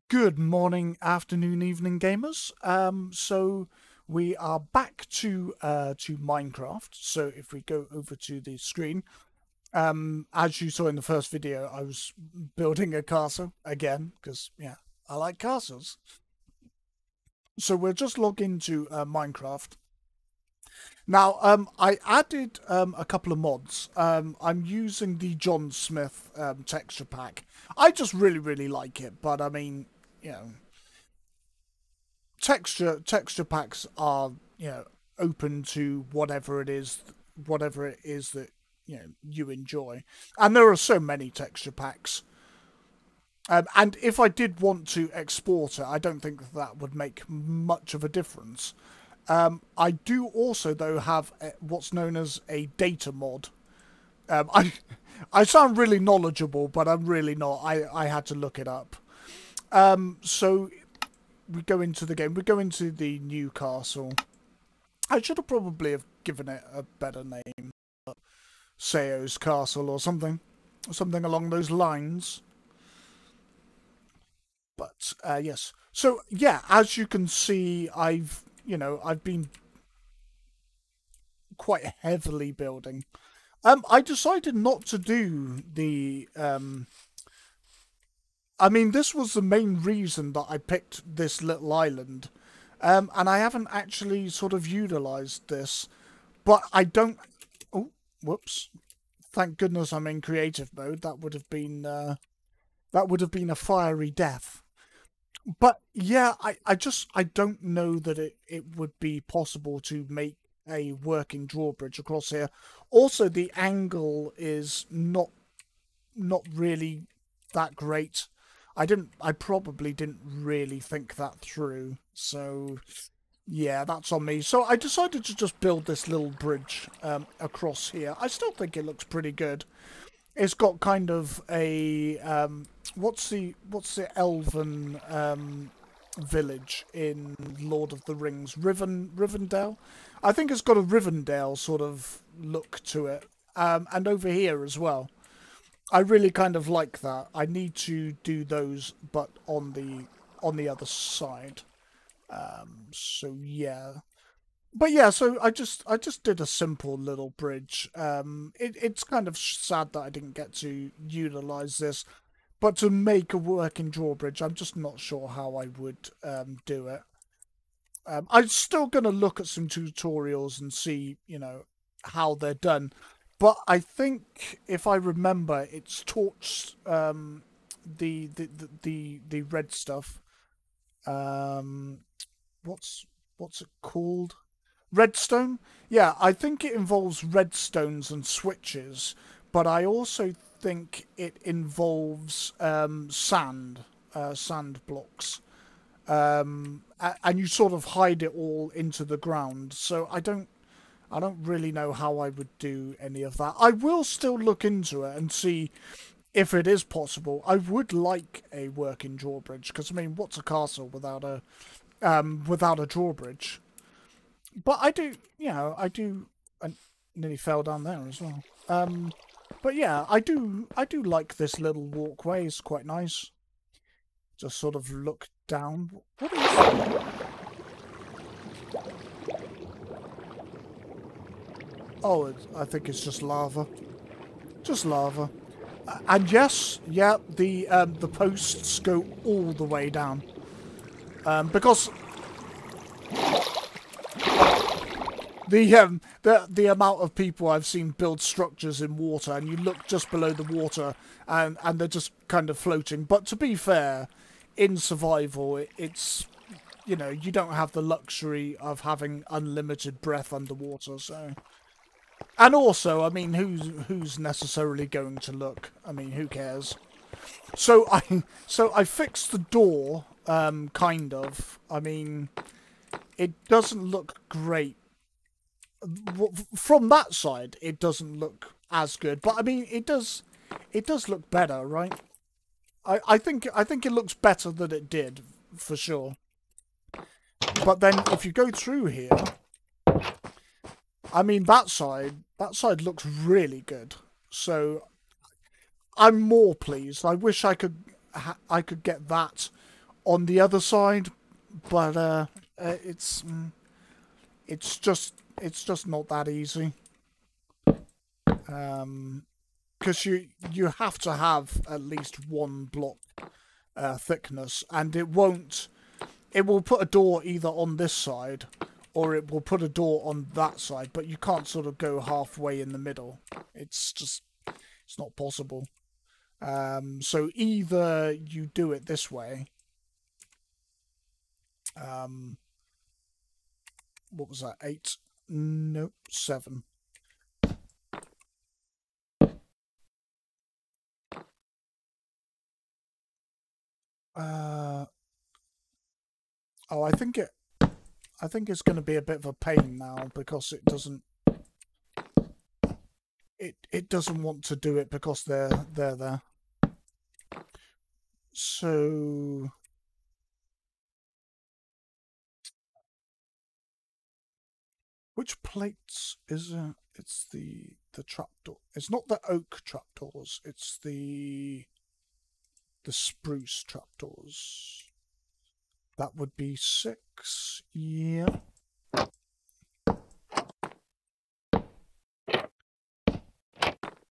Good morning, afternoon, evening, gamers. So we are back to Minecraft. So if we go over to the screen, as you saw in the first video, I was building a castle again because yeah, I like castles. So we'll just log into Minecraft. Now, I added a couple of mods. I'm using the John Smith texture pack. I just really like it, but I mean, you know, texture packs are open to whatever it is that you enjoy, and there are so many texture packs. And if I did want to export it, I don't think that would make much of a difference. I do also though have what's known as a data mod. I sound really knowledgeable, but I'm really not. I had to look it up. So we go into the game. We go into the new castle. I should have probably have given it a better name, Seo's Castle or something along those lines. But yes, so yeah, as you can see, I've been quite heavily building. I decided not to do the. I mean, this was the main reason that I picked this little island. And I haven't actually sort of utilized this, but I don't. Oh, whoops! Thank goodness I'm in creative mode. That would have been a fiery death. But yeah, I don't know that it would be possible to make a working drawbridge across here. Also, the angle is not really that great. I probably didn't really think that through. So yeah, that's on me. So I decided to just build this little bridge across here. I still think it looks pretty good. It's got kind of a what's the elven village in Lord of the Rings? Rivendell. I think it's got a Rivendell sort of look to it. And over here as well. I really kind of like that. I need to do those, but on the other side. So yeah, but yeah, so I just did a simple little bridge. It's kind of sad that I didn't get to utilize this, but to make a working drawbridge, I'm just not sure how I would do it. I'm still gonna look at some tutorials and see, how they're done. But I think if I remember, it's torch the red stuff. Um, what's it called? Redstone? Yeah, I think it involves redstones and switches, but I also think it involves sand blocks. And you sort of hide it all into the ground. So I don't really know how I would do any of that. I will still look into it and see if it is possible. I would like a working drawbridge because I mean, what's a castle without a drawbridge? But I do, I do. I nearly fell down there as well. But yeah, I do like this little walkway. It's quite nice. Just sort of look down. What is? Oh, I think it's just lava. Just lava. And yes, yeah, the posts go all the way down. Because the amount of people I've seen build structures in water, and you look just below the water, and they're just kind of floating. But to be fair, in survival, it's you don't have the luxury of having unlimited breath underwater. So, and also, I mean, who's necessarily going to look? I mean, who cares? So I fixed the door, kind of. I mean, it doesn't look great from that side. It doesn't look as good, but I mean, it does look better, right? I think it looks better than it did for sure. But then if you go through here, I mean, that side looks really good. So I'm more pleased. I wish I could get that on the other side, but it's just not that easy. Because you have to have at least one block thickness, and it will put a door either on this side or it will put a door on that side, but you can't sort of go halfway in the middle. It's not possible. So either you do it this way. What was that? 8? Nope, 7. Oh, I think it's going to be a bit of a pain now because it doesn't want to do it because they're there. So which plates is it? It's the trapdoor. It's not the oak trapdoors. It's the spruce trapdoors. That would be 6. Yeah.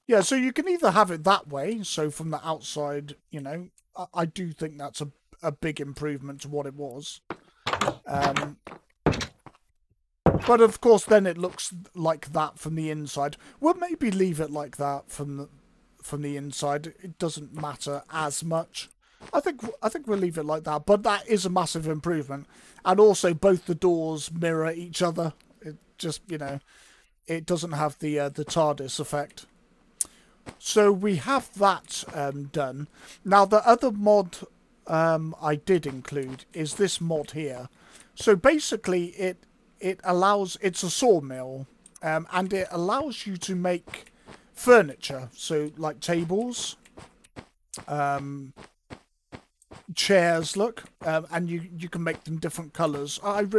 Yeah, so you can either have it that way, so from the outside, you know, I do think that's a big improvement to what it was. But of course, then it looks like that from the inside. We'll maybe leave it like that from the inside. It doesn't matter as much. I think we'll leave it like that. But that is a massive improvement, and also both the doors mirror each other. It just, you know, it doesn't have the TARDIS effect. So we have that done. Now the other mod I did include is this mod here. So basically, it allows, it's a sawmill, and it allows you to make furniture. So like tables, chairs, look, and you can make them different colours. And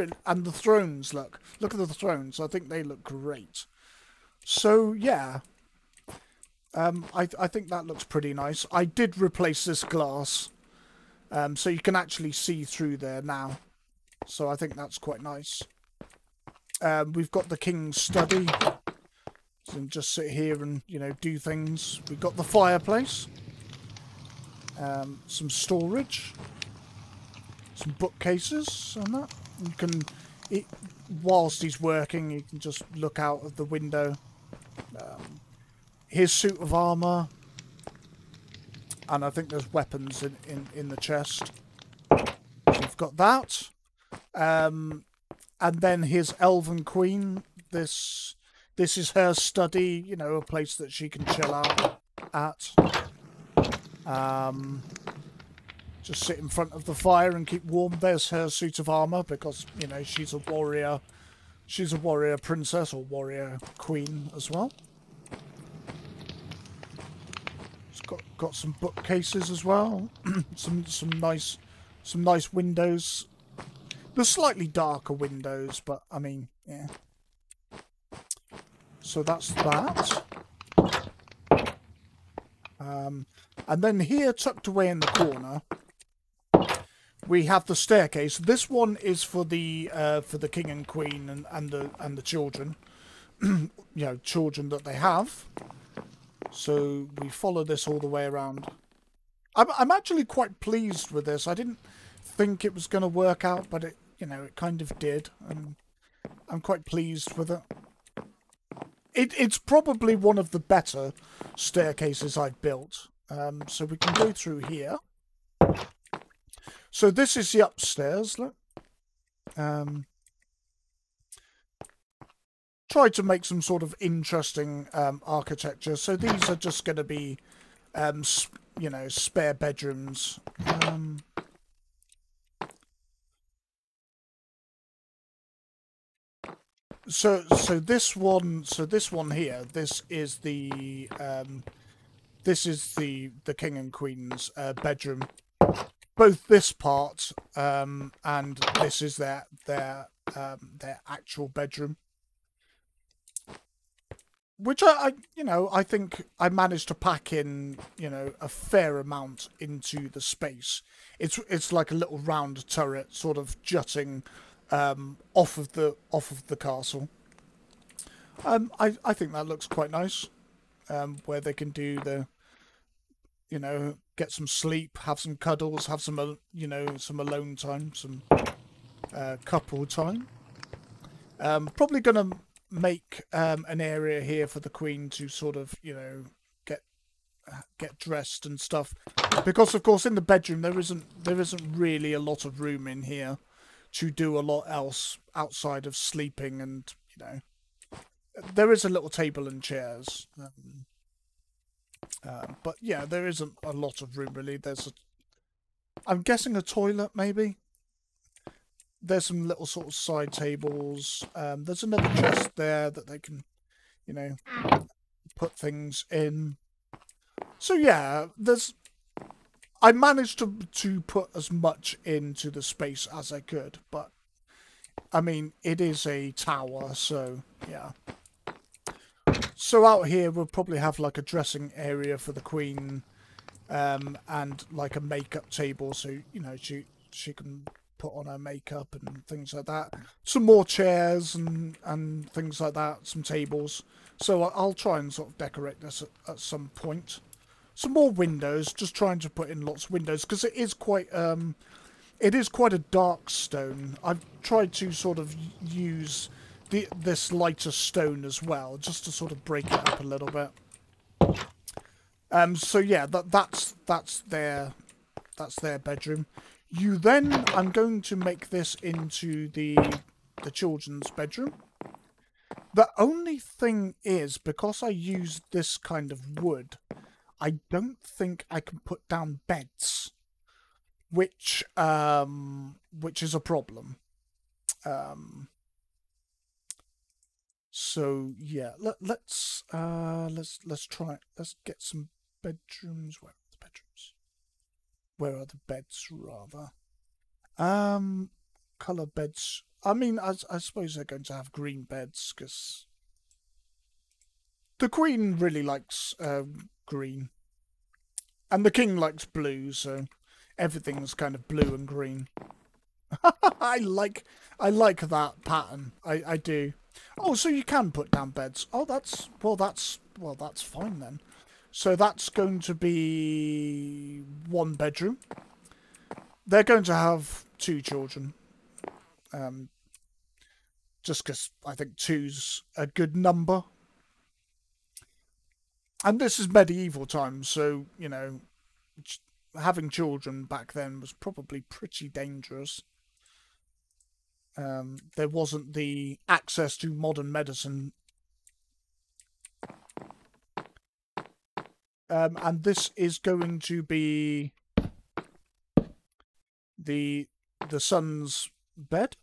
the thrones, look at the thrones. I think they look great. So yeah, I think that looks pretty nice. I did replace this glass, so you can actually see through there now. So I think that's quite nice. We've got the king's study. So you can just sit here and, you know, do things. We've got the fireplace. Some storage. Some bookcases and that. You can, whilst he's working, you can just look out of the window. His suit of armour. And I think there's weapons in the chest. So we've got that. And then his elven queen. This is her study, you know, a place that she can chill out at. Just sit in front of the fire and keep warm. There's her suit of armor because, you know, she's a warrior. She's a warrior princess or warrior queen as well. It's got some bookcases as well. some nice windows. The slightly darker windows, but I mean, yeah. So that's that. And then here, tucked away in the corner, we have the staircase. This one is for the king and queen and the children, you know, children that they have. So we follow this all the way around. I'm actually quite pleased with this. I didn't think it was going to work out, but it, you know, it kind of did, and I'm quite pleased with it. It's probably one of the better staircases I've built. So we can go through here. So this is the upstairs. Look. Tried to make some sort of interesting architecture. So these are just going to be, you know, spare bedrooms. So this one here, this is the king and queen's bedroom. Both this part and this is their actual bedroom. which I think I managed to pack in, a fair amount into the space. It's like a little round turret, sort of jutting off of the castle. I think that looks quite nice. Where they can do get some sleep, have some cuddles, have some, some alone time, some couple time. Probably gonna make an area here for the queen to sort of, get dressed and stuff, because of course in the bedroom there isn't really a lot of room in here to do a lot else outside of sleeping, and there is a little table and chairs, but yeah, there isn't a lot of room really. I'm guessing a toilet maybe. There's some little sort of side tables. There's another chest there that they can, put things in. So yeah, I managed to put as much into the space as I could, but I mean, it is a tower, so yeah. So out here we'll probably have like a dressing area for the queen, and like a makeup table, so she can put on her makeup and things like that. Some more chairs and things like that. Some tables. So I'll try and sort of decorate this at some point. Some more windows. Just trying to put in lots of windows because it is quite a dark stone. I've tried to sort of use this lighter stone as well, just to sort of break it up a little bit. So yeah, that's their bedroom. I'm going to make this into the children's bedroom. The only thing is, because I use this kind of wood, I don't think I can put down beds, which is a problem. So yeah, let's try it. Let's get some bedrooms. Where are the bedrooms? Where are the beds, rather? Colour beds. I mean, I suppose they're going to have green beds, because the queen really likes green. And the king likes blue, so everything's kind of blue and green. I like that pattern. I do. Oh, so you can put down beds. Oh, that's fine then. So that's going to be one bedroom. They're going to have 2 children. Just because I think 2's a good number. And this is medieval times, so, having children back then was probably pretty dangerous. There wasn't the access to modern medicine. And this is going to be the son's bed.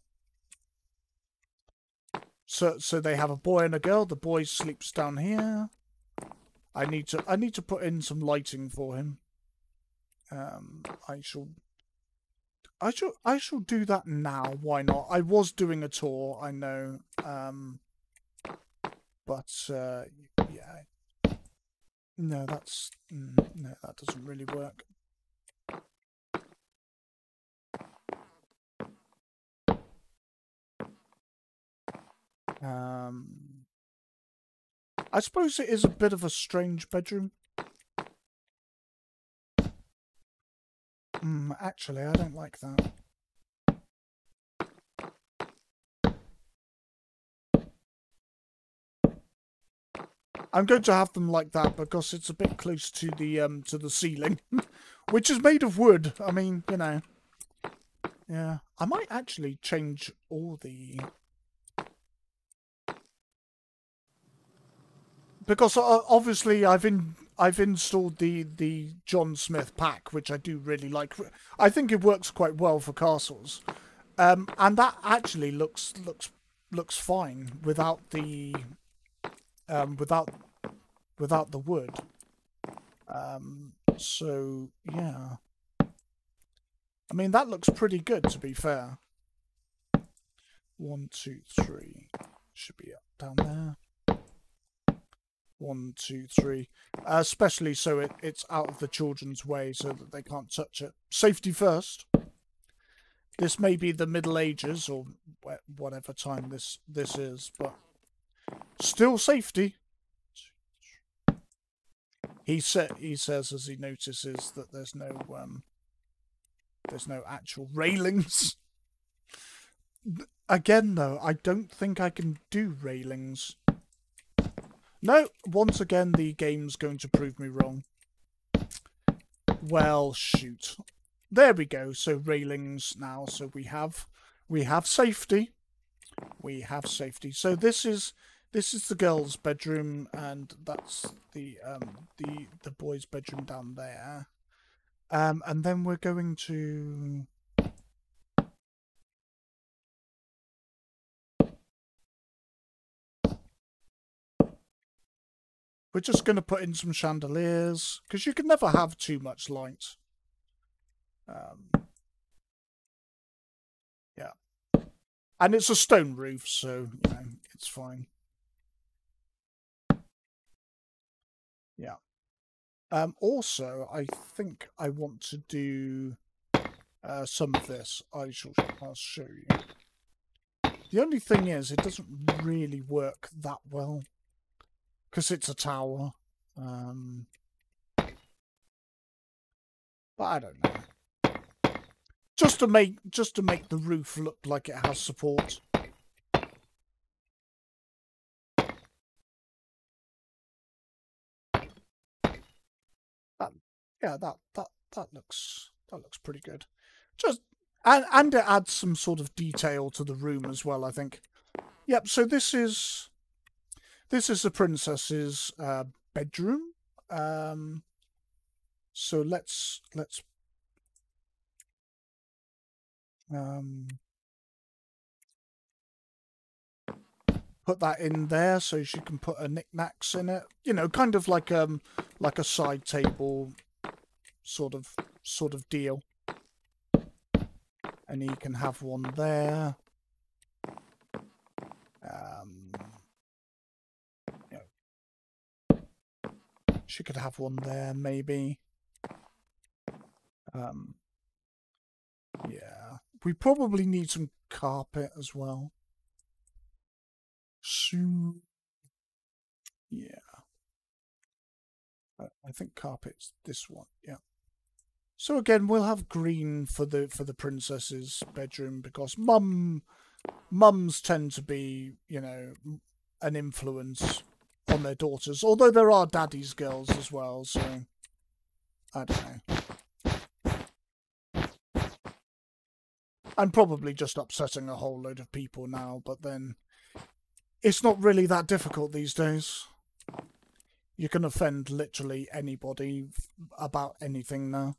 So they have a boy and a girl. The boy sleeps down here. I need to put in some lighting for him. I shall do that now. Why not? I was doing a tour, I know. But yeah. No, that doesn't really work. I suppose it is a bit of a strange bedroom. Actually, I don't like that. I'm going to have them like that because it's a bit close to the ceiling, which is made of wood. I mean, yeah. I might actually change all the, because obviously I've installed the John Smith pack, which I do really like. I think it works quite well for castles, and that actually looks fine without the without the wood. So yeah, I mean that looks pretty good, to be fair. 1, 2, 3 should be up down there. 1, 2, 3. Especially so it's out of the children's way so that they can't touch it. Safety first. This may be the Middle Ages or whatever time this is, but still safety. He says as he notices that there's no actual railings. Again, though, I don't think I can do railings. No, once again, the game's going to prove me wrong. Well, shoot. There we go. So railings now. So we have safety. We have safety. So this is the girls' bedroom, and that's the boys' bedroom down there. And then we're going to. We're just going to put in some chandeliers, because you can never have too much light. Yeah. And it's a stone roof, so, you know, it's fine. Yeah. Also, I think I want to do some of this. I'll show you. The only thing is, it doesn't really work that well. Because it's a tower. But I don't know. Just to make the roof look like it has support. That looks pretty good. And it adds some sort of detail to the room as well, I think. Yep, so this is the princess's bedroom. So let's put that in there so she can put her knickknacks in it. You know, kind of like a side table sort of deal. And he can have one there. She could have one there, maybe. Yeah. We probably need some carpet as well. So, yeah. I think carpet's this one, yeah. So again, we'll have green for the princess's bedroom, because mums tend to be, you know, an influence on their daughters. Although there are daddy's girls as well, so I don't know. I'm probably just upsetting a whole load of people now, but then it's not really that difficult these days. You can offend literally anybody about anything now.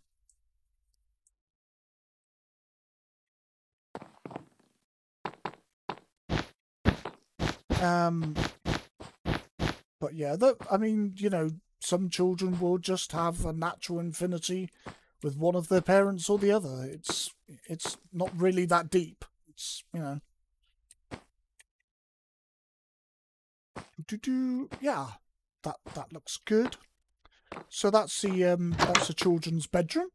But yeah, I mean, you know, some children will just have a natural affinity with one of their parents or the other. It's not really that deep. It's, you know. Yeah, that looks good. So that's the children's bedroom.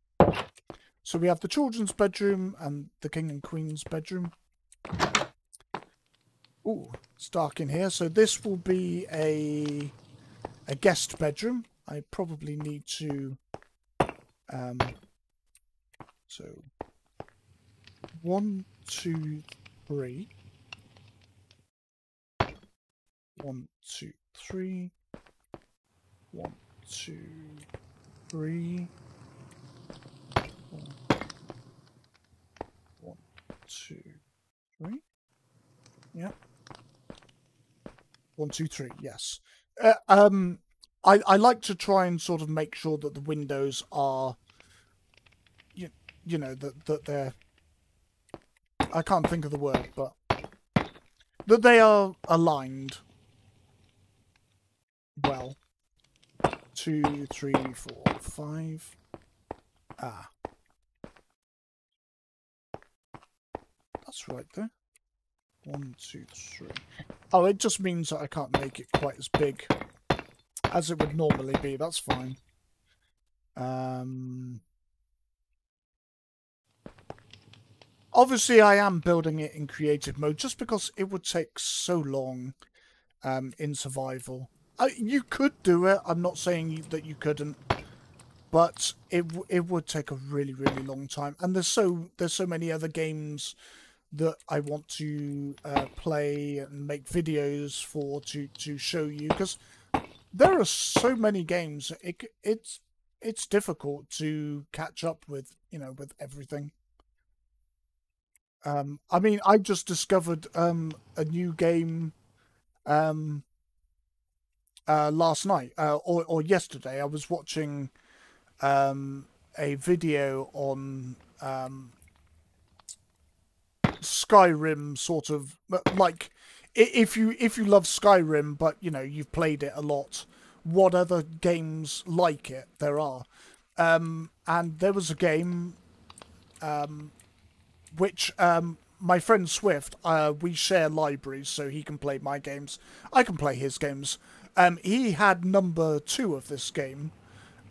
So we have the children's bedroom and the king and queen's bedroom. Ooh, it's dark in here. So this will be a guest bedroom. I probably need to so 1, 2, 3. 1, 2, 3. 1, 2, 3. 1, 2, 3. Yeah. 1, 2, 3. Yes. I like to try and sort of make sure that the windows are, you know, that they're. I can't think of the word, but that they are aligned well. 2, 3, 4, 5. Ah, that's right there. 1, 2, 3. Oh, it just means that I can't make it quite as big as it would normally be. That's fine. Obviously, I am building it in creative mode just because it would take so long in survival. You could do it. I'm not saying that you couldn't, but it would take a really, really long time. And there's so many other games that I want to play and make videos for to show you, because there are so many games. It's difficult to catch up with, with everything. I mean, I just discovered a new game last night or yesterday. I was watching a video on Skyrim, sort of like, if you love Skyrim, but you've played it a lot, what other games like it there are. And there was a game which my friend Swift, we share libraries, so he can play my games, I can play his games. He had number 2 of this game,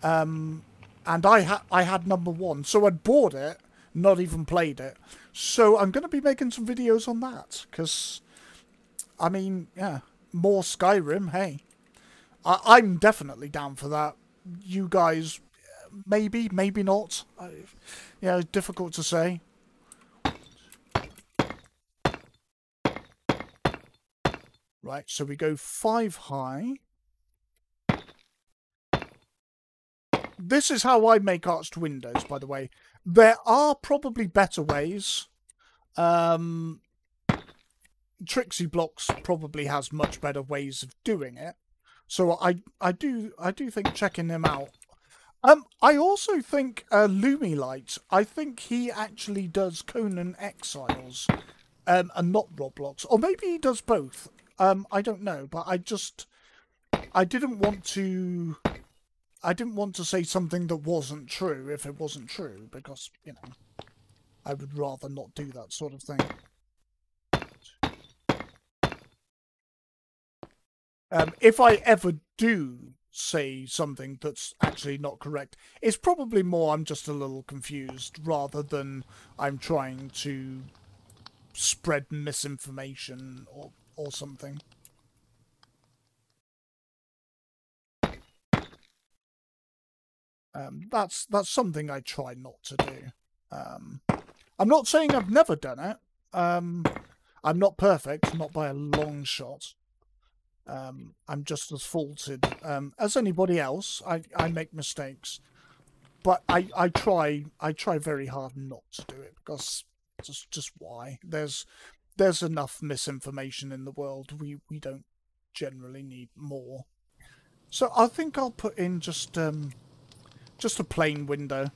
and I had number 1, so I'd bought it, not even played it. So I'm going to be making some videos on that, because, I mean, yeah, more Skyrim, hey. I'm definitely down for that. You guys, maybe, maybe not. Yeah, difficult to say. Right, so we go 5 high. This is how I make arched windows, by the way. There are probably better ways. Trixie Blocks probably has much better ways of doing it. So I do think checking them out. I also think Lumilight, I think he actually does Conan Exiles, and not Roblox. Or maybe he does both. I don't know, but I didn't want to say something that wasn't true if it wasn't true, because, I would rather not do that sort of thing. If I ever do say something that's actually not correct, it's probably more I'm just a little confused rather than I'm trying to spread misinformation or something. That's something I try not to do. I'm not saying I've never done it. I'm not perfect, not by a long shot. I'm just as faulted as anybody else. I make mistakes, but I try very hard not to do it, because just why? There's enough misinformation in the world. We don't generally need more. So I think I'll put in just a plain window.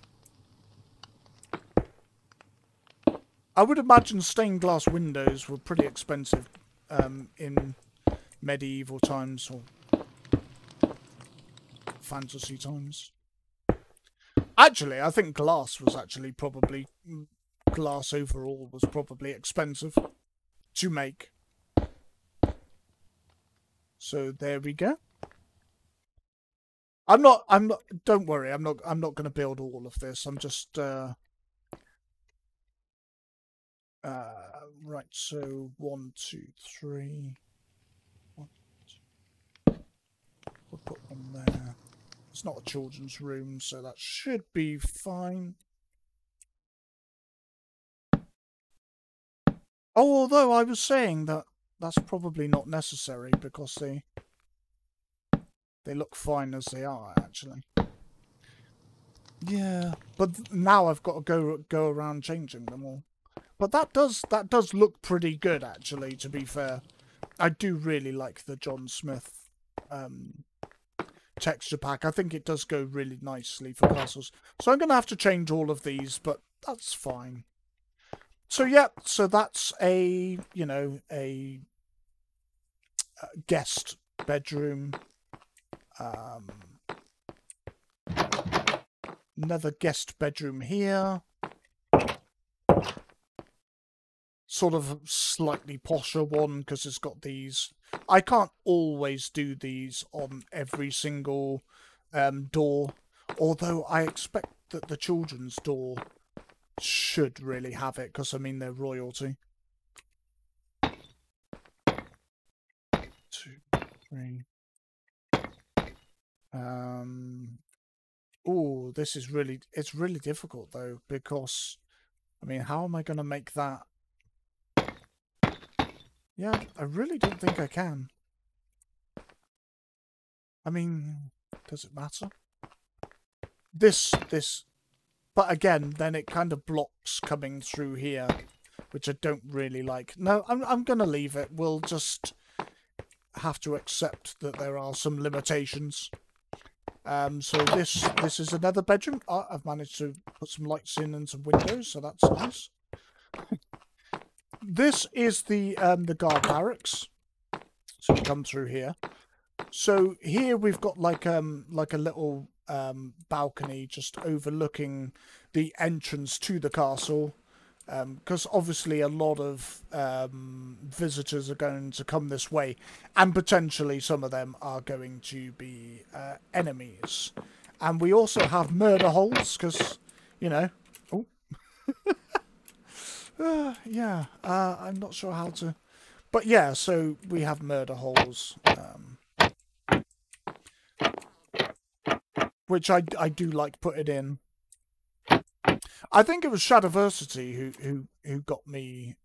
I would imagine stained glass windows were pretty expensive in medieval times or fantasy times. Actually, I think glass overall was probably expensive to make. So there we go. Don't worry, I'm not going to build all of this. I'm just right, so 1, 2, 3. We'll put one there. It's not a children's room, so that should be fine. Oh, although I was saying that that's probably not necessary, because they look fine as they are, actually. Yeah, but now I've got to go around changing them all. But that does look pretty good, actually, to be fair. I do really like the John Smith texture pack. I think it does go really nicely for castles. So I'm going to have to change all of these, but that's fine. So yeah, so that's a guest bedroom. Another guest bedroom here. sort of slightly posher one because it's got these. I can't always do these on every single door, although I expect that the children's door should really have it because I mean they're royalty. 2, 3. Oh, this is really, it's really difficult though, because, I mean, how am I going to make that? Yeah, I really don't think I can. I mean, does it matter? This, but again, then it kind of blocks coming through here, which I don't really like. No, I'm going to leave it. We'll just have to accept that there are some limitations. So this is another bedroom. Oh, I've managed to put some lights in and some windows, so that's nice. This is the guard barracks. So we come through here. So here we've got like a little balcony just overlooking the entrance to the castle. Because obviously a lot of visitors are going to come this way, and potentially some of them are going to be enemies. And we also have murder holes, because, you know... Oh. Yeah, I'm not sure how to... But yeah, so we have murder holes. Which I do like putting in. I think it was Shadowversity who got me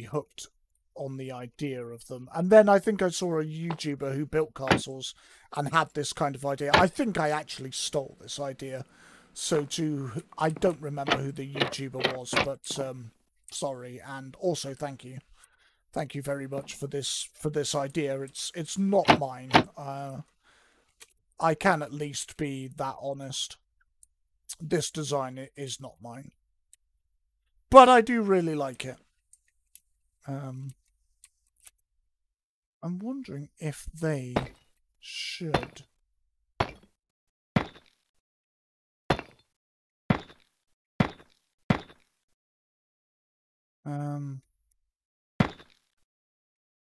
hooked on the idea of them. And then I think I saw a YouTuber who built castles and had this kind of idea. I think I actually stole this idea. So I don't remember who the YouTuber was, but sorry, and also thank you. Thank you very much for this idea. It's not mine. I can at least be that honest. This design is not mine. But I do really like it. I'm wondering if they should...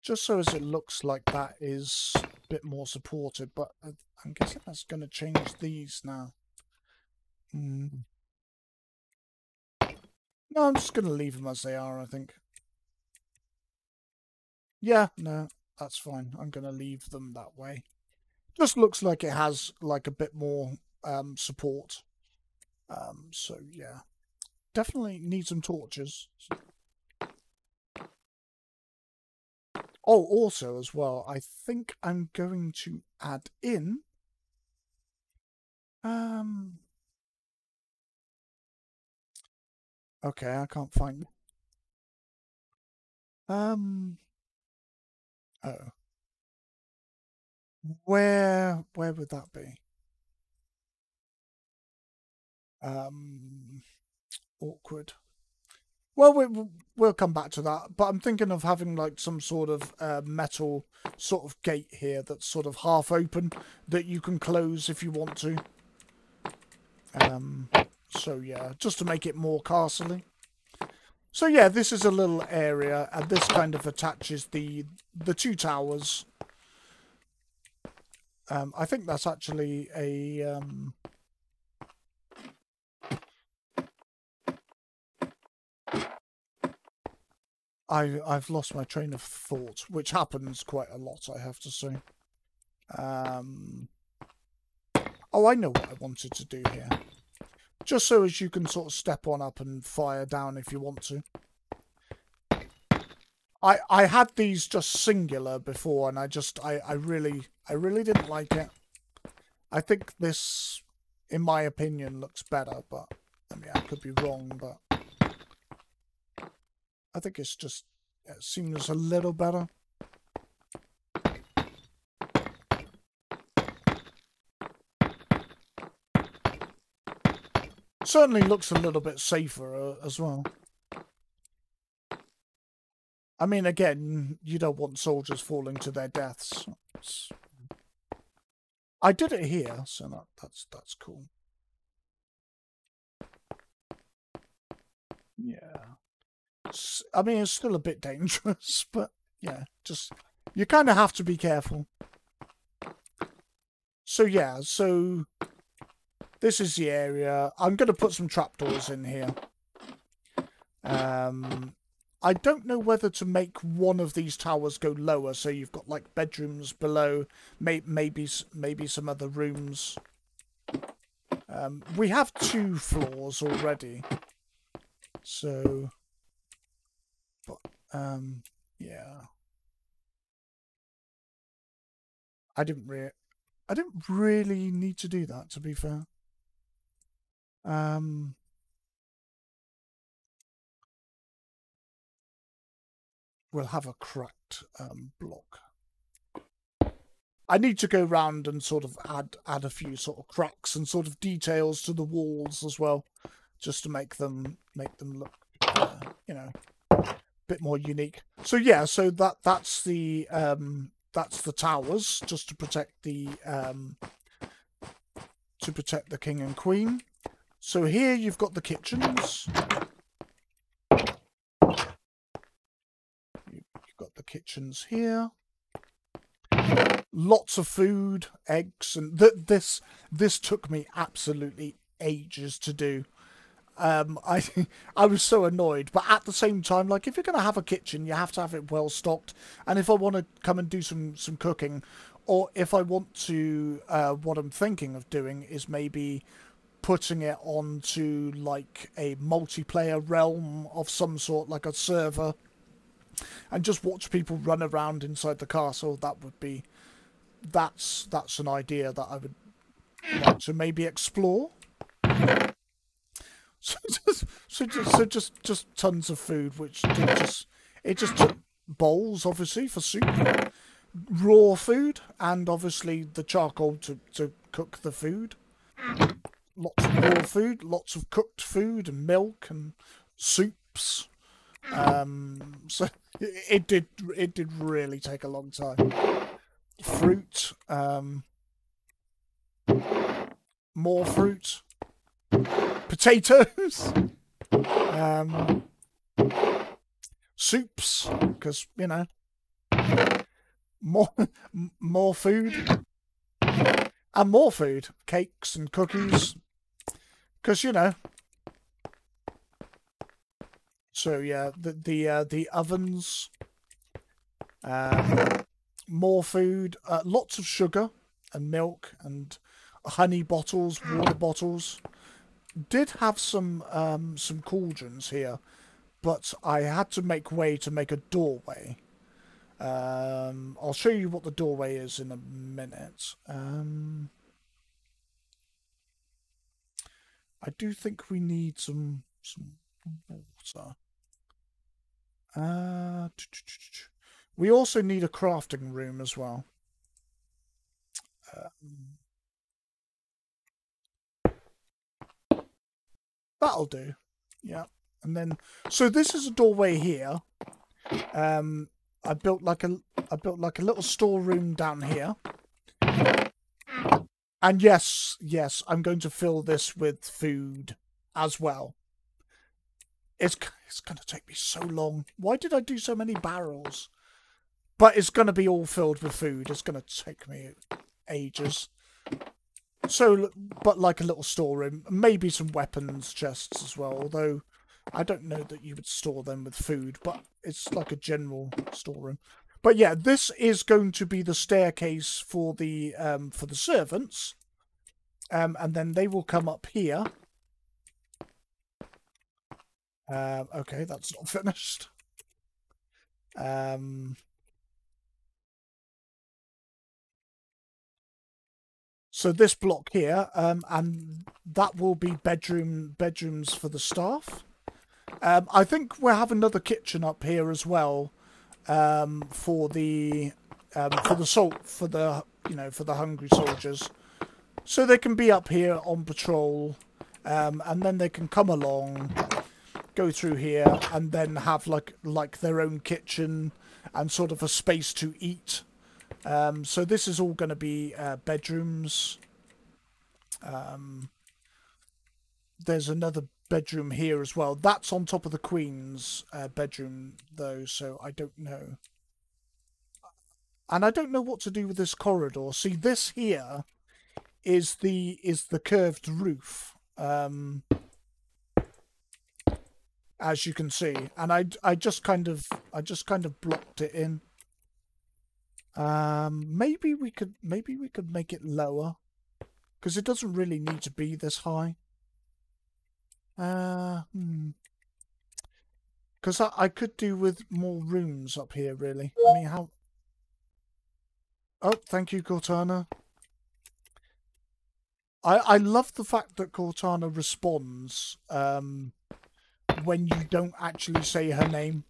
just so as it looks like that is a bit more supported, but I'm guessing that's going to change these now. No, I'm just going to leave them as they are, I think. Yeah, no, that's fine. I'm going to leave them that way. Just looks like it has like a bit more support. So yeah, definitely need some torches. Oh, also as well, I think I'm going to add in okay, I can't find oh. Where would that be? Awkward. Well, we'll come back to that, but I'm thinking of having like some sort of metal sort of gate here that's sort of half open that you can close if you want to. So yeah, just to make it more castle-y. So yeah, this is a little area, and this kind of attaches the two towers. I think that's actually a I've lost my train of thought, which happens quite a lot, I have to say. Oh, I know what I wanted to do here. Just so as you can sort of step on up and fire down if you want to. I had these just singular before, and I really didn't like it. I think this, in my opinion, looks better, but I mean I could be wrong, but I think it seems a little better. Certainly looks a little bit safer as well. I mean, again, you don't want soldiers falling to their deaths. I did it here, so that's cool. Yeah. I mean, it's still a bit dangerous, but yeah, just you kind of have to be careful. So yeah, so this is the area. I'm going to put some trapdoors in here. I don't know whether to make one of these towers go lower, so you've got like bedrooms below, maybe some other rooms. We have 2 floors already, so, but yeah, I didn't really need to do that, to be fair. We'll have a cracked block. I need to go round and sort of add a few sort of cracks and sort of details to the walls as well, just to make them look, you know, a bit more unique. So yeah, so that's the towers, just to protect the king and queen. So here you've got the kitchens. You've got the kitchens here. Lots of food, eggs, and this took me absolutely ages to do. I was so annoyed, but at the same time, like, if you're going to have a kitchen, you have to have it well stocked. And if I want to come and do some cooking, or if I want to, what I'm thinking of doing is maybe putting it onto like a multiplayer realm of some sort, like a server, and just watch people run around inside the castle. That would be, that's an idea that I would like to maybe explore. So just tons of food, which it just took bowls, obviously, for soup, raw food, and obviously the charcoal to cook the food. Lots of raw food, lots of cooked food, and milk and soups. So it did really take a long time. Fruit, more fruit, potatoes, soups, because, you know, more food, and more food, cakes and cookies, because, you know. So yeah, the ovens, more food, lots of sugar and milk and honey bottles, water bottles. Did have some cauldrons here, but I had to make way to make a doorway. I'll show you what the doorway is in a minute. I do think we need some water. We also need a crafting room as well. That'll do. Yeah. And then, so this is a doorway here. I built like a little storeroom down here. And yes, I'm going to fill this with food as well. It's going to take me so long. Why did I do so many barrels? But it's going to be all filled with food. It's going to take me ages. So, but like a little storeroom. Maybe some weapons chests as well. Although, I don't know that you would store them with food. But it's like a general storeroom. But yeah, this is going to be the staircase for the servants. And then they will come up here. Okay, that's not finished. So this block here, and that will be bedrooms for the staff. I think we'll have another kitchen up here as well, for the hungry soldiers, so they can be up here on patrol, and then they can come along, go through here, and then have like their own kitchen and sort of a space to eat. So this is all going to be bedrooms. There's another bedroom here as well. That's on top of the Queen's bedroom, though, so I don't know. And I don't know what to do with this corridor. See, this here is the curved roof, as you can see, and I just kind of blocked it in. Maybe we could make it lower, because it doesn't really need to be this high. Because I could do with more rooms up here, really. I mean, how... Oh, thank you, Cortana. I love the fact that Cortana responds when you don't actually say her name,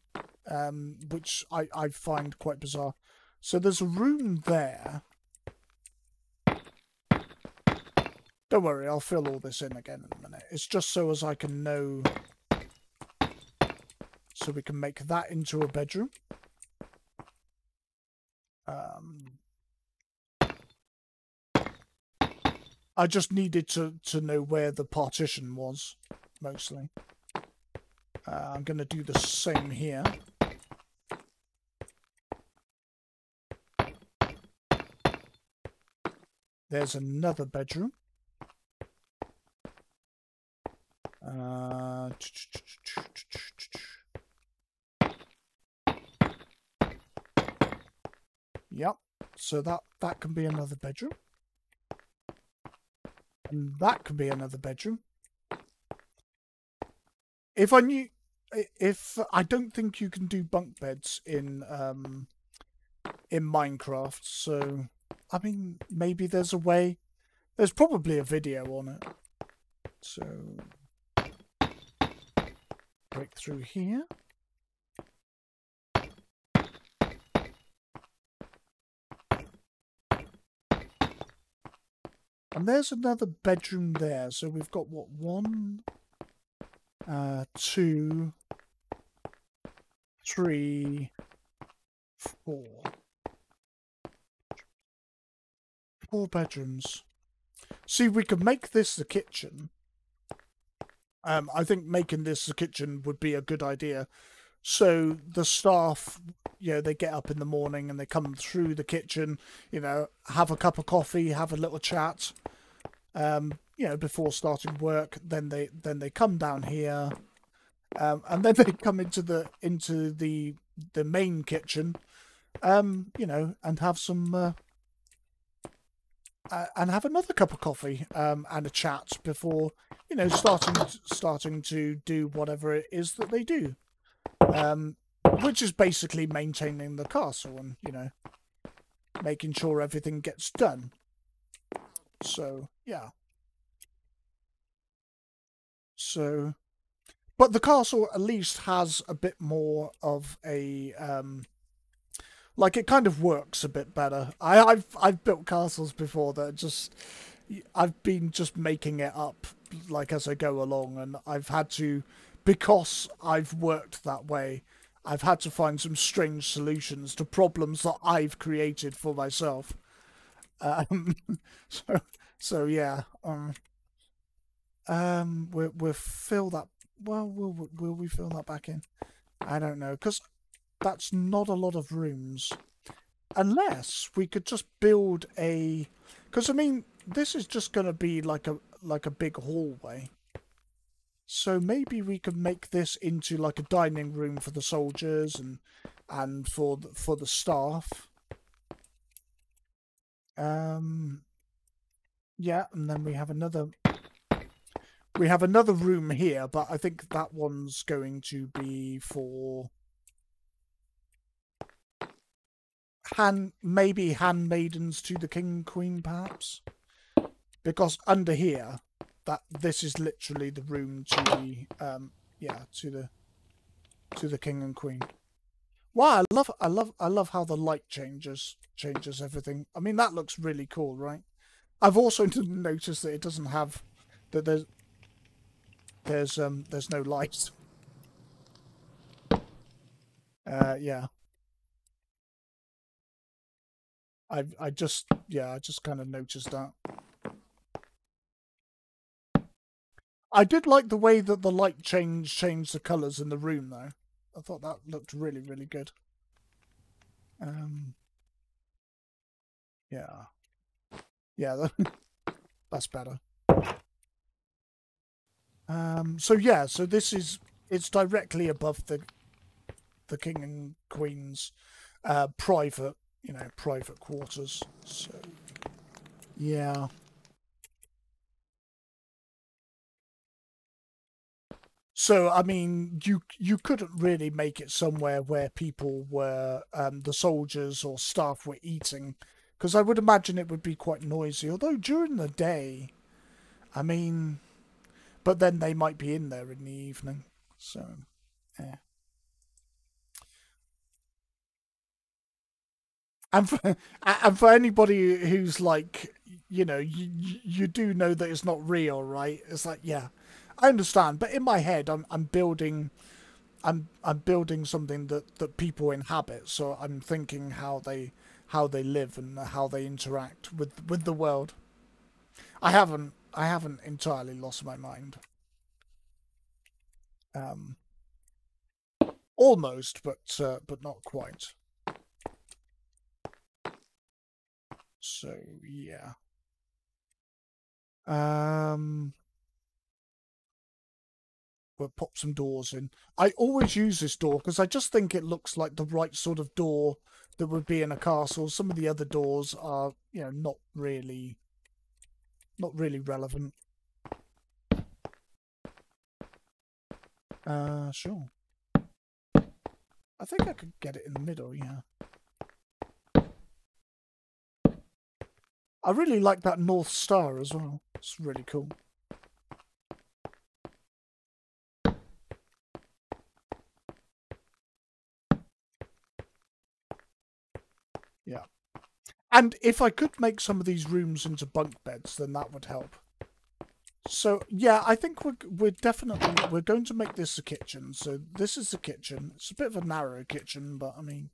which I find quite bizarre. So there's a room there. Don't worry, I'll fill all this in again in a minute. It's just so as I can know... So we can make that into a bedroom. I just needed to know where the partition was, mostly. I'm going to do the same here. There's another bedroom. Yep, so that can be another bedroom. And that can be another bedroom. If I don't think you can do bunk beds in Minecraft, so I mean maybe there's a way. There's probably a video on it. So break through here. And there's another bedroom there. So we've got what, 1, 2, 3, 4. 4 bedrooms. See, we could make this the kitchen. I think making this the kitchen would be a good idea. So the staff, you know, they get up in the morning and they come through the kitchen, you know, have a cup of coffee, have a little chat, you know, before starting work. Then they come down here, and then they come into the main kitchen, you know, and have some and have another cup of coffee and a chat before, you know, starting to do whatever it is that they do. Which is basically maintaining the castle and, you know, making sure everything gets done. So, yeah. So, but the castle at least has a bit more of a, like, it kind of works a bit better. I've built castles before that just, I've been just making it up, like, as I go along, and I've had to, because I've worked that way, I've had to find some strange solutions to problems that I've created for myself. So yeah. We'll fill that. Well, will we fill that back in? I don't know, because that's not a lot of rooms. Unless we could just build a, because I mean, this is just going to be like a big hallway. So maybe we could make this into like a dining room for the soldiers and for the staff. Yeah, and then we have another room here, but I think that one's going to be for maybe handmaidens to the king and queen, perhaps, because under here, this is literally the room to the to the king and queen. Wow, I love how the light changes everything. I mean, that looks really cool, right? I've also noticed that it doesn't have that there's no light. Yeah. I just kind of noticed that. I did like the way that the light changed the colours in the room, though. I thought that looked really, really good. Yeah. Yeah, that's better. So yeah, so it's directly above the king and queen's private, private quarters. So yeah. So I mean, you couldn't really make it somewhere where people were the soldiers or staff were eating, because I would imagine it would be quite noisy. Although during the day, I mean, but then they might be in there in the evening. So yeah. And for anybody who's like, you do know that it's not real, right? It's like, yeah, I understand, but in my head, I'm building, I'm building something that people inhabit. So I'm thinking how they live and how they interact with the world. I haven't entirely lost my mind. Um, Almost, but not quite. So yeah. We'll pop some doors in. I always use this door because I just think it looks like the right sort of door that would be in a castle. Some of the other doors are, not really relevant. Sure. I think I could get it in the middle, yeah. I really like that North Star as well. It's really cool. Yeah. And if I could make some of these rooms into bunk beds, then that would help. So yeah, I think we're going to make this a kitchen. So this is the kitchen. It's a bit of a narrow kitchen, but I mean,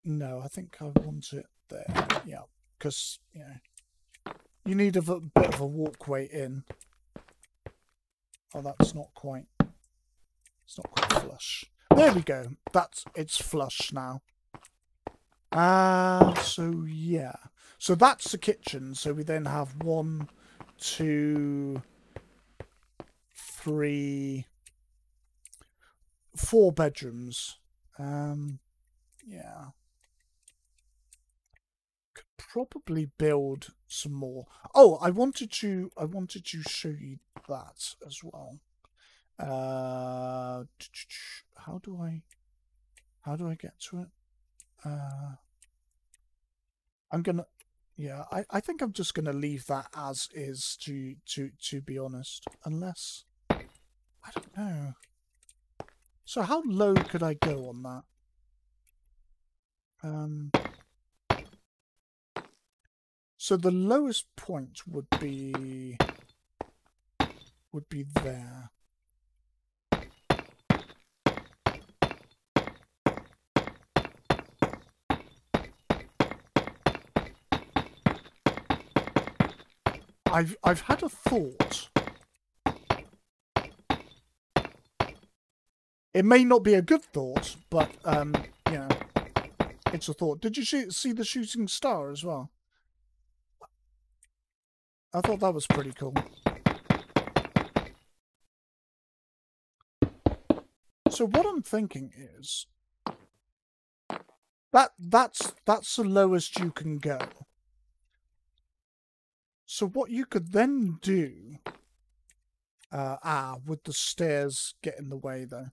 no, I think I want it there. Yeah, because you need a bit of a walkway in. Oh, that's not quite. It's not quite flush. There we go. It's flush now. So yeah. So that's the kitchen. So we then have 1, 2, 3, 4 bedrooms. Yeah. Could probably build some more. Oh, I wanted to show you that as well. How do I get to it? I'm gonna, yeah, I think I'm just gonna leave that as is to be honest, unless, I don't know. So how low could I go on that? So the lowest point would be there. I've had a thought. It may not be a good thought, but it's a thought. Did you see the shooting star as well? I thought that was pretty cool. So what I'm thinking is that's the lowest you can go. So what you could then do, would the stairs get in the way though?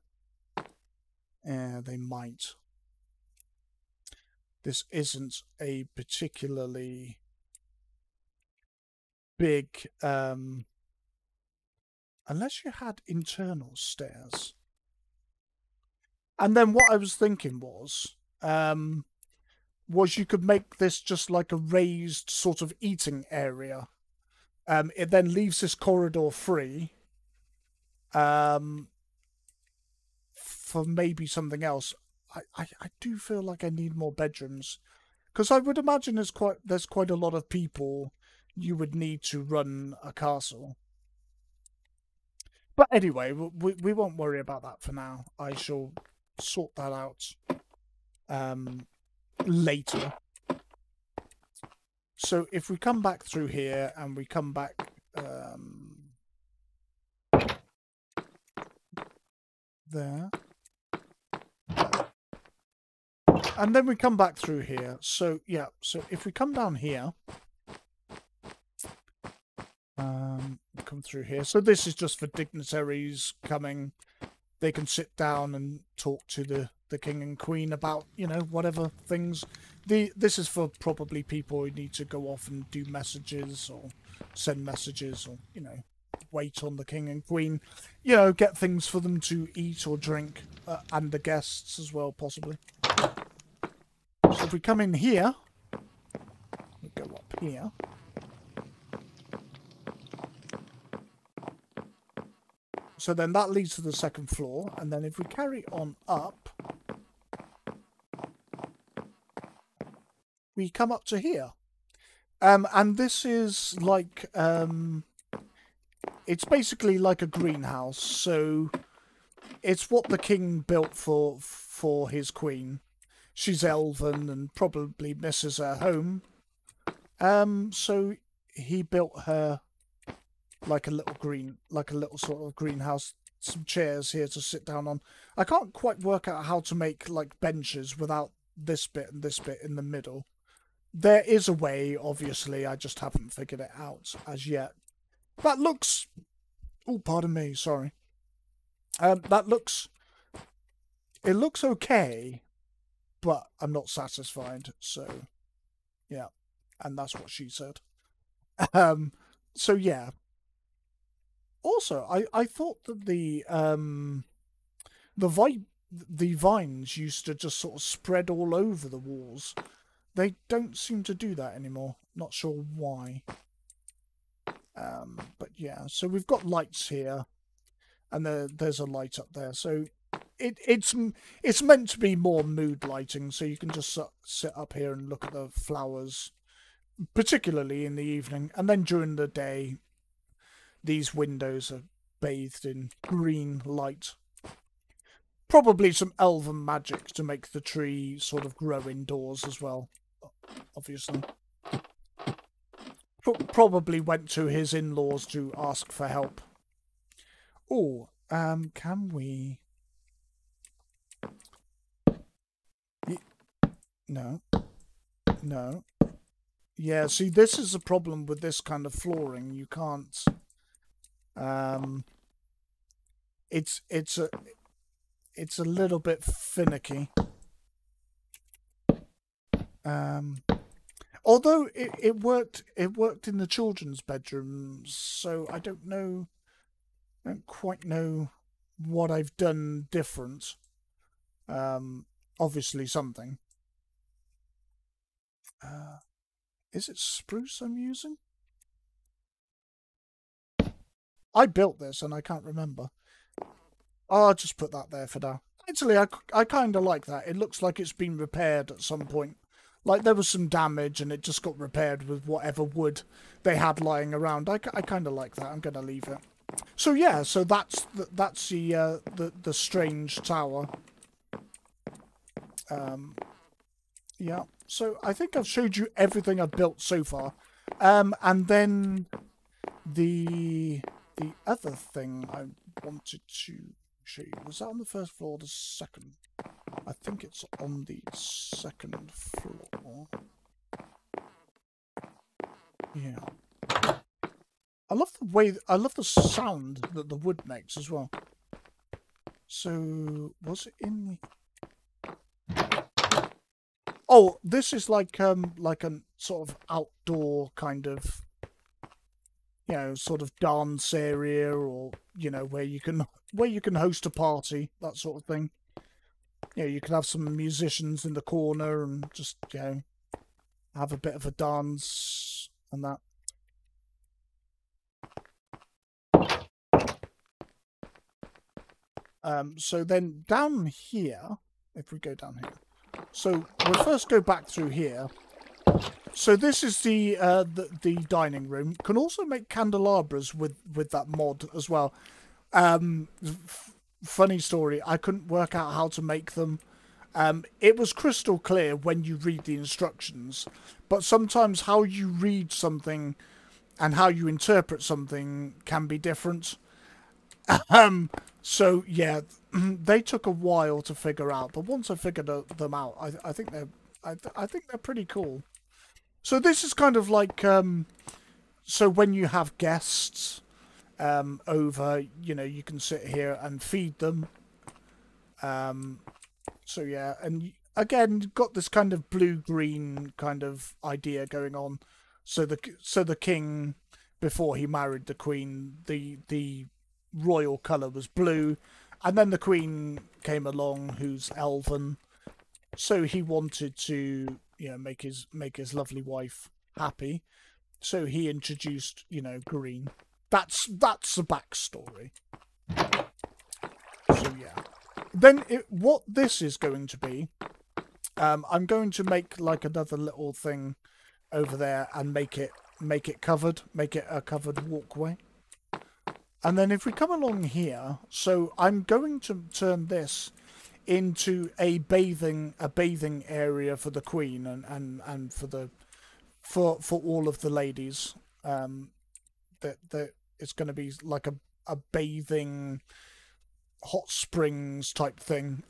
Yeah, they might. This isn't a particularly big, unless you had internal stairs. And then what I was thinking was you could make this just like a raised sort of eating area. It then leaves this corridor free for maybe something else. I do feel like I need more bedrooms, because I would imagine there's quite a lot of people you would need to run a castle. But anyway, we won't worry about that for now. I shall sort that out later. So if we come back through here and we come back there, and then we come back through here. So yeah, so if we come down here, come through here. So this is just for dignitaries coming. They can sit down and talk to the king and queen about, you know, whatever things. This is for probably people who need to go off and do messages or send messages or, you know, wait on the king and queen. You know, get things for them to eat or drink, and the guests as well, possibly. So if we come in here, we go up here. So then that leads to the second floor, and then if we carry on up, we come up to here. And this is like, it's basically like a greenhouse, so it's what the king built for his queen. She's elven and probably misses her home. So he built her like a little sort of greenhouse, some chairs here to sit down on. I can't quite work out how to make like benches without this bit and this bit in the middle. There is a way, obviously, I just haven't figured it out as yet. That looks... Oh, pardon me, sorry. That looks... It looks okay, but I'm not satisfied, so... Yeah, and that's what she said. So, yeah. Also, I thought that the vines used to just sort of spread all over the walls. They don't seem to do that anymore. Not sure why. But yeah, so we've got lights here, and there's a light up there. So it's meant to be more mood lighting, so you can just sit up here and look at the flowers, particularly in the evening, and then during the day, these windows are bathed in green light. Probably some elven magic to make the tree sort of grow indoors as well, obviously. Probably went to his in-laws to ask for help. Oh, can we... No. No. Yeah, see, this is a problem with this kind of flooring. You can't... It's a little bit finicky. Although it worked in the children's bedrooms, so I don't quite know what I've done different. Obviously something. Is it spruce I'm using? I built this and I can't remember. I'll just put that there for now. Actually, I kind of like that. It looks like it's been repaired at some point. Like there was some damage and it just got repaired with whatever wood they had lying around. I kind of like that. I'm going to leave it. So yeah, so that's the strange tower. Yeah. So I think I've showed you everything I've built so far. And then the other thing I wanted to show you, was that on the first floor or the second? I think it's on the second floor. Yeah. I love the sound that the wood makes as well. So, was it in the... Oh, this is like a sort of outdoor kind of, you know, sort of dance area, or, you know, where you can host a party, that sort of thing. You know, you can have some musicians in the corner and just, you know, have a bit of a dance and that. So then down here, if we go down here, so we'll first go back through here, So this is the dining room. Can also make candelabras with that mod as well. Funny story. I couldn't work out how to make them. It was crystal clear when you read the instructions, but sometimes how you read something and how you interpret something can be different. So yeah, they took a while to figure out, but once I figured them out, I think I think they're pretty cool. So this is kind of like so when you have guests over, you know, you can sit here and feed them. So yeah, and again, you've got this kind of blue-green kind of idea going on. So the king, before he married the queen, the royal color was blue, and then the queen came along, who's elven. So he wanted to, you know, make his lovely wife happy. So he introduced, you know, green. That's the backstory. So yeah. Then what this is going to be, I'm going to make like another little thing over there and make it covered, make it a covered walkway. And then if we come along here, so I'm going to turn this into a bathing area for the queen and for all of the ladies. That it's going to be like a bathing hot springs type thing.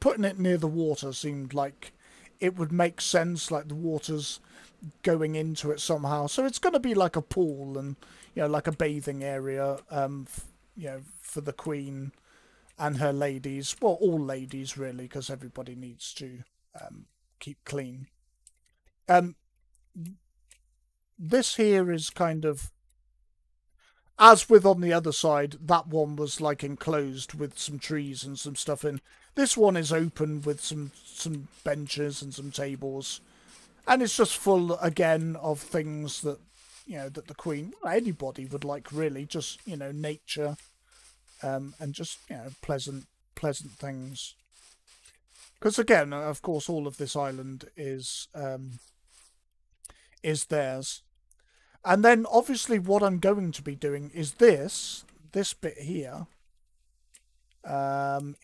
Putting it near the water seemed like it would make sense, like the water's going into it somehow. So it's going to be like a pool and, you know, like a bathing area, you know, for the queen and her ladies. Well, all ladies really, because everybody needs to keep clean. Um, this here is kind of, as with on the other side, that one was like enclosed with some trees and some stuff in. This one is open with some benches and some tables, and it's just full again of things that, you know, that the queen, well, anybody would like really, just, you know, nature, and just, you know, pleasant things. Because again, of course, all of this island is theirs. And then obviously what I'm going to be doing is this bit here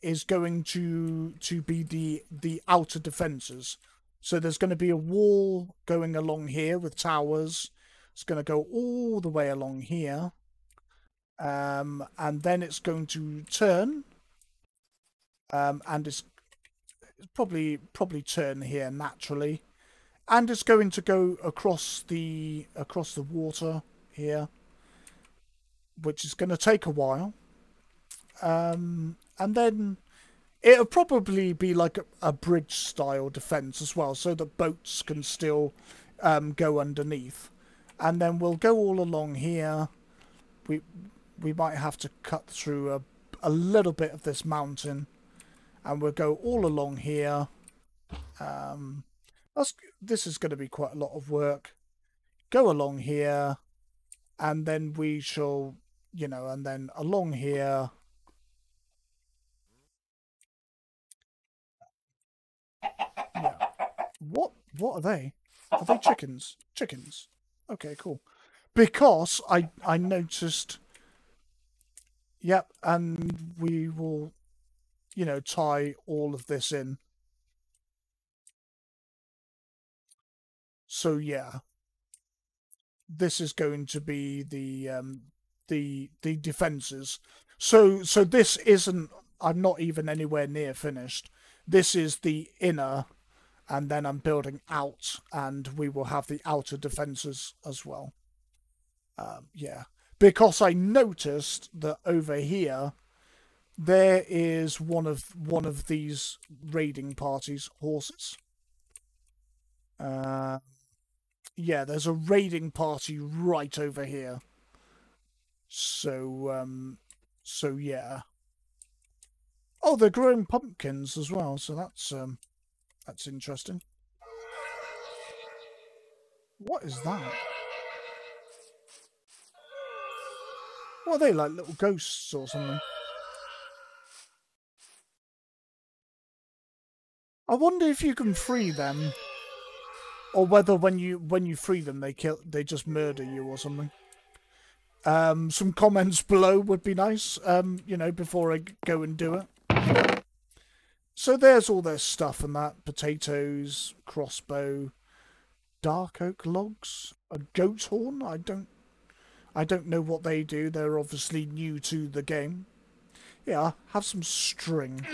is going to be the outer defences. So there's going to be a wall going along here with towers. It's going to go all the way along here. And then it's going to turn. And it's probably turn here naturally. And it's going to go across the water here, which is going to take a while. And then it'll probably be like a bridge style defense as well, so that boats can still go underneath. And then we'll go all along here. We might have to cut through a little bit of this mountain, and we'll go all along here. This is going to be quite a lot of work. Go along here, and then we shall, you know, and then along here. Yeah. What are they? Are they chickens? Chickens. Okay, cool. Because I noticed. Yep, and we will, you know, tie all of this in. So yeah, this is going to be the defenses. So this isn't. I'm not even anywhere near finished. This is the inner, and then I'm building out, and we will have the outer defenses as well. Yeah, because I noticed that over here there is one of these raiding parties' horses. Uh, yeah, there's a raiding party right over here. So yeah. Oh, they're growing pumpkins as well, so that's interesting. What is that? What are they, like little ghosts or something? I wonder if you can free them. or whether when you free them they just murder you or something. Some comments below would be nice, you know, before I go and do it. So there's all their stuff and that. Potatoes, crossbow, dark oak logs, a goat horn. I don't know what they do. They're obviously new to the game. Yeah, have some string.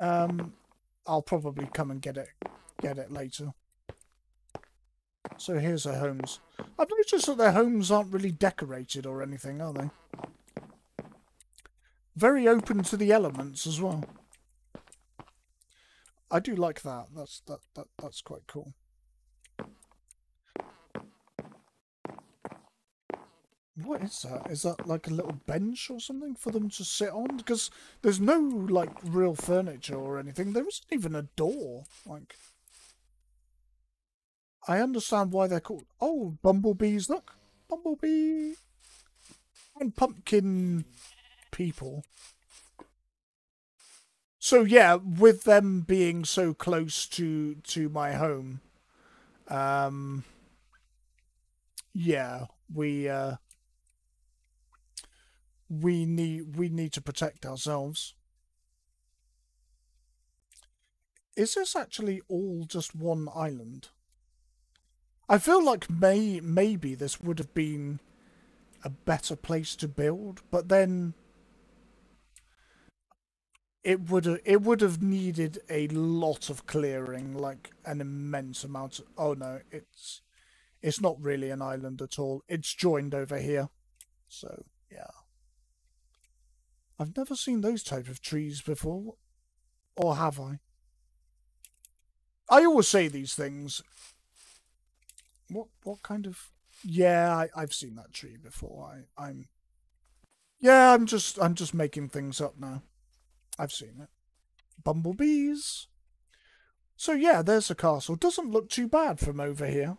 I'll probably come and get it later. So here's their homes. I've noticed that their homes aren't really decorated or anything, are they? Very open to the elements as well. I do like that. That's quite cool. What is that? Is that like a little bench or something for them to sit on? Because there's no like real furniture or anything. There isn't even a door. Like, I understand why they're called. Oh, bumblebees! Look, bumblebee and pumpkin people. So yeah, with them being so close to my home, yeah, we need to protect ourselves. Is this actually all just one island? I feel like maybe this would have been a better place to build, but then it would have needed a lot of clearing, like an immense amount of, oh no, it's not really an island at all. It's joined over here. So, yeah. I've never seen those type of trees before. Or have I? I always say these things. What kind of... Yeah, I've seen that tree before. Yeah, I'm just making things up now. I've seen it. Bumblebees. So yeah, there's the castle. Doesn't look too bad from over here.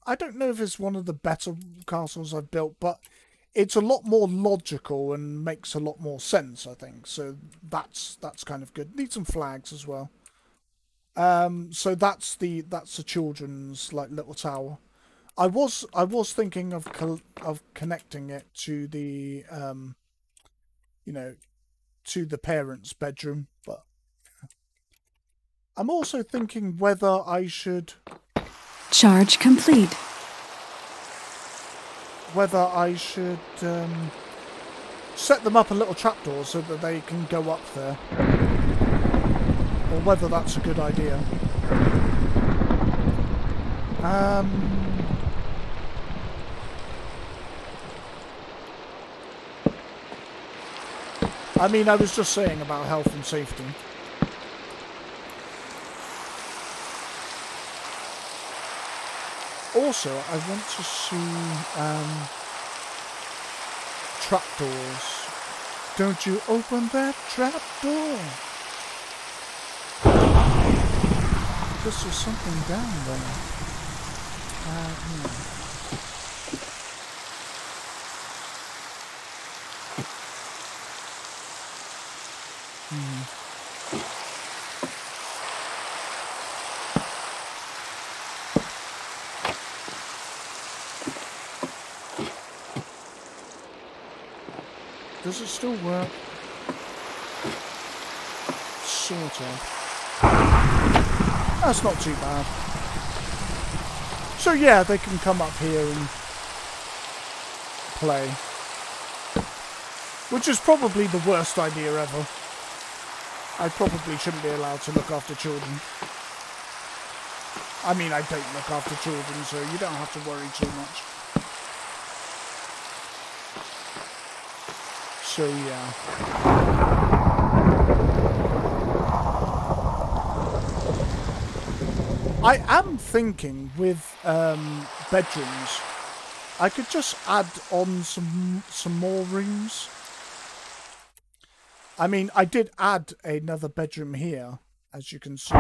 I don't know if it's one of the better castles I've built, but it's a lot more logical and makes a lot more sense, I think. So that's kind of good. Need some flags as well. So that's the children's like little tower. I was thinking of connecting it to the you know, to the parents' bedroom, but I'm also thinking whether I should charge complete. Whether I should set them up a little trapdoor so that they can go up there, or whether that's a good idea. I mean, I was just saying about health and safety. Also, I want to see trapdoors. Don't you open that trapdoor. This is something down there. Does it still work? Sort of. That's not too bad. So yeah, they can come up here and play. Which is probably the worst idea ever. I probably shouldn't be allowed to look after children. I mean, I don't look after children, so you don't have to worry too much. So yeah. I am thinking with bedrooms, I could just add on some more rooms. I mean, I did add another bedroom here, as you can see.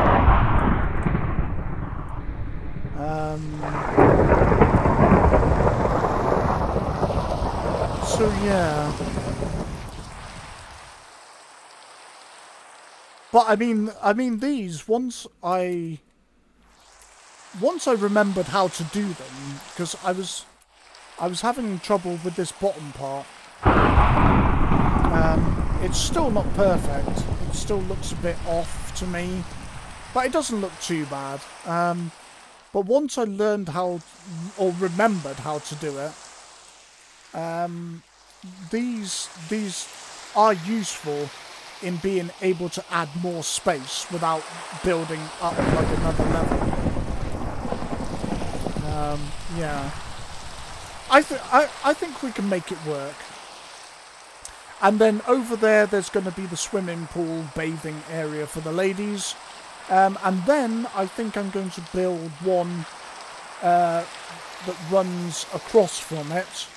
So yeah. But I mean these once I remembered how to do them, because I was having trouble with this bottom part. It's still not perfect. It still looks a bit off to me, but it doesn't look too bad. But once I learned how, or remembered how to do it, these are useful in being able to add more space without building up like another level. Yeah. I think we can make it work. And then over there's going to be the swimming pool, bathing area for the ladies. And then I think I'm going to build one that runs across from it.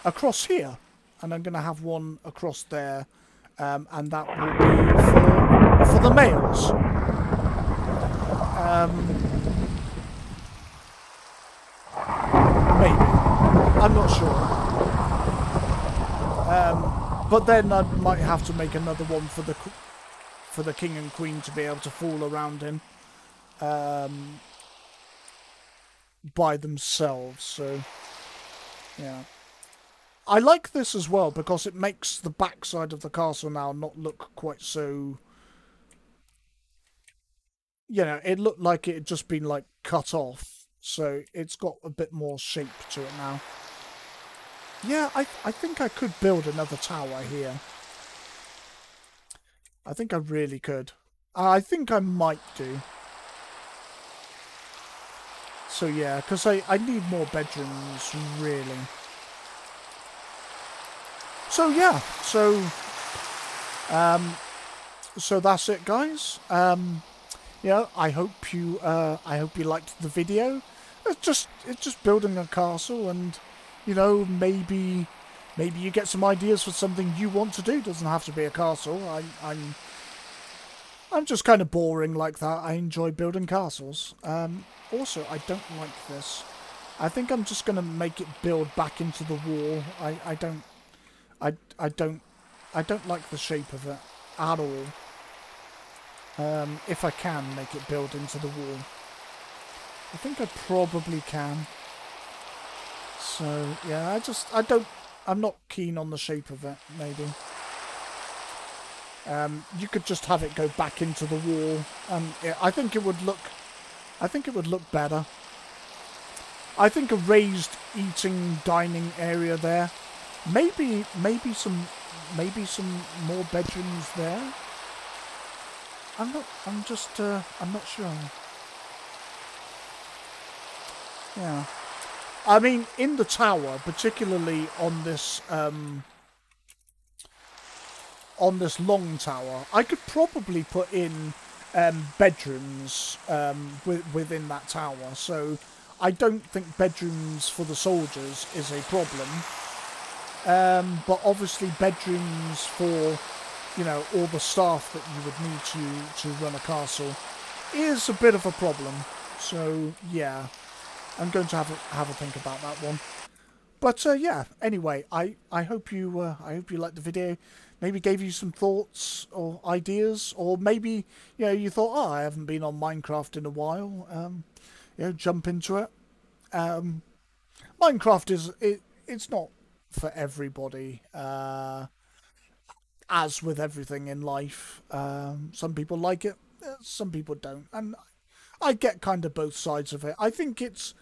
Across here. And I'm going to have one across there. And that will be for the males. Maybe. I'm not sure. But then I might have to make another one for the king and queen to be able to fall around in by themselves. So yeah, I like this as well because it makes the backside of the castle now not look quite so. You know, it looked like it had just been like cut off, so it's got a bit more shape to it now. Yeah, I think I could build another tower here. I think I really could. I think I might do. So yeah, because I need more bedrooms, really. So yeah, so that's it, guys. Yeah, I hope you liked the video. It's just building a castle, and you know, maybe you get some ideas for something you want to do. It doesn't have to be a castle. I'm just kind of boring like that. I enjoy building castles. Also, I don't like this. I think I'm just gonna make it build back into the wall. I don't like the shape of it at all. If I can make it build into the wall. I think I probably can. So, yeah, I'm not keen on the shape of it, maybe. You could just have it go back into the wall, and I think it would look better. I think a raised eating dining area there. Maybe some more bedrooms there. I'm not sure. Yeah. I mean, in the tower, particularly on this long tower, I could probably put in bedrooms within that tower. So I don't think bedrooms for the soldiers is a problem. But obviously bedrooms for, you know, all the staff that you would need to run a castle is a bit of a problem. So yeah, I'm going to have a think about that one. But yeah, anyway, I hope you liked the video. Maybe gave you some thoughts or ideas, or maybe, you know, you thought, oh, I haven't been on Minecraft in a while. You know, jump into it. Minecraft it's not for everybody. As with everything in life, some people like it, some people don't, and I get kind of both sides of it. I think it's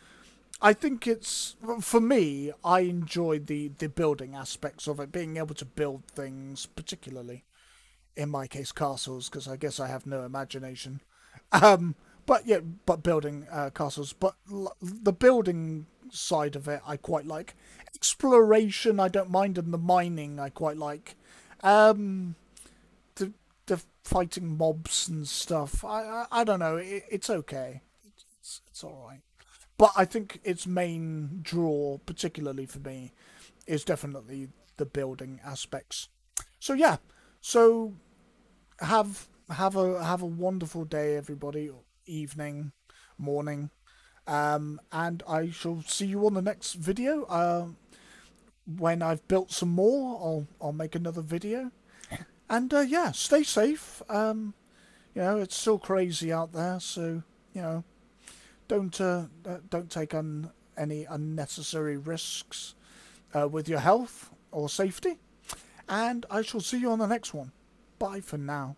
for me. I enjoy the building aspects of it, being able to build things, particularly in my case castles, because I guess I have no imagination. But yeah, but building castles, but the building side of it I quite like. Exploration I don't mind, and the mining I quite like. Um, the fighting mobs and stuff. I don't know. It's okay. It's all right. But I think its main draw, particularly for me, is definitely the building aspects. So yeah. So have a wonderful day, everybody. Evening, morning. And I shall see you on the next video. When I've built some more, I'll make another video. And yeah, stay safe. You know, it's still crazy out there, so you know, don't take any unnecessary risks with your health or safety. And I shall see you on the next one. Bye for now.